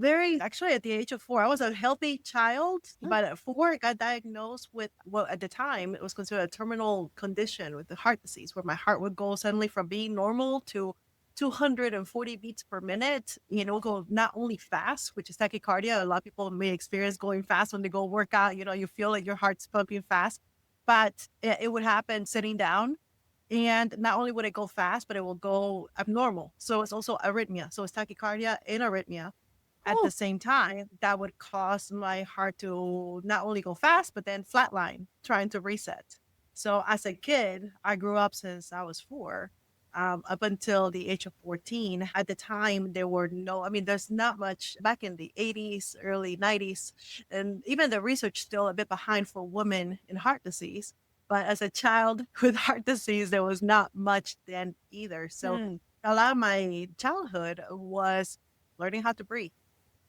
Very actually, at the age of 4, I was a healthy child, Mm. but at 4, I got diagnosed with well, at the time, it was considered a terminal condition with the heart disease, where my heart would go suddenly from being normal to 240 beats per minute, go not only fast, which is tachycardia. A lot of people may experience going fast when they go work out, you feel like your heart's pumping fast, but it would happen sitting down. And not only would it go fast, but it will go abnormal. So it's also arrhythmia. So it's tachycardia and arrhythmia at the Oh, same time. That would cause my heart to not only go fast, but then flatline, trying to reset. So as a kid, I grew up since I was 4, up until the age of 14. At the time, there were no, I mean, there's not much back in the 80s, early 90s, and even the research still a bit behind for women in heart disease. But as a child with heart disease, there was not much then either. So mm, a lot of my childhood was learning how to breathe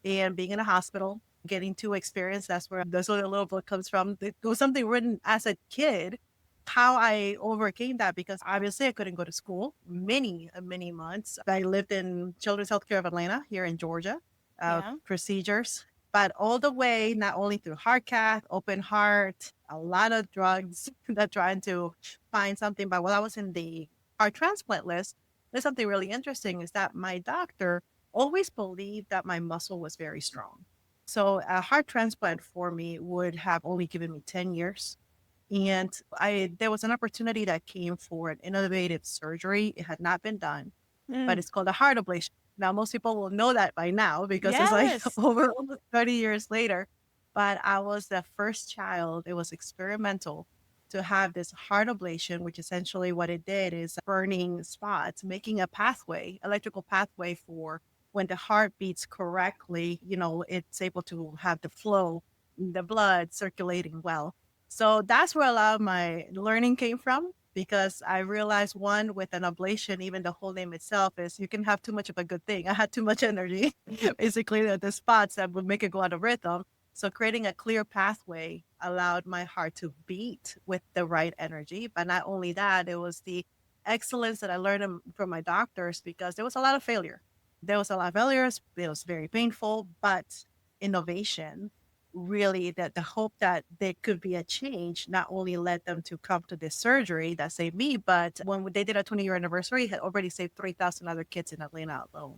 and being in a hospital, getting to experience. That's where this little book comes from. It was something written as a kid, how I overcame that because obviously I couldn't go to school many months. I lived in Children's Healthcare of Atlanta here in Georgia, yeah. procedures, but all the way, not only through heart cath, open heart, a lot of drugs that trying to find something. But while I was in the heart transplant list, there's something really interesting is that my doctor always believed that my muscle was very strong. So a heart transplant for me would have only given me 10 years. And there was an opportunity that came for an innovative surgery. It had not been done, but Mm, it's called a heart ablation. Now, most people will know that by now because it's like yes. over almost 30 years later. But I was the first child, it was experimental to have this heart ablation, which essentially what it did is burning spots, making a pathway, electrical pathway for when the heart beats correctly, it's able to have the flow, the blood circulating well. So that's where a lot of my learning came from because I realized one with an ablation, even the whole name itself is you can have too much of a good thing. I had too much energy, basically the spots that would make it go out of rhythm. So creating a clear pathway allowed my heart to beat with the right energy. But not only that, it was the excellence that I learned from my doctors because there was a lot of failure. There was a lot of failures. It was very painful, but innovation really that the hope that there could be a change not only led them to come to this surgery that saved me, but when they did a 20-year anniversary, had already saved 3,000 other kids in Atlanta alone.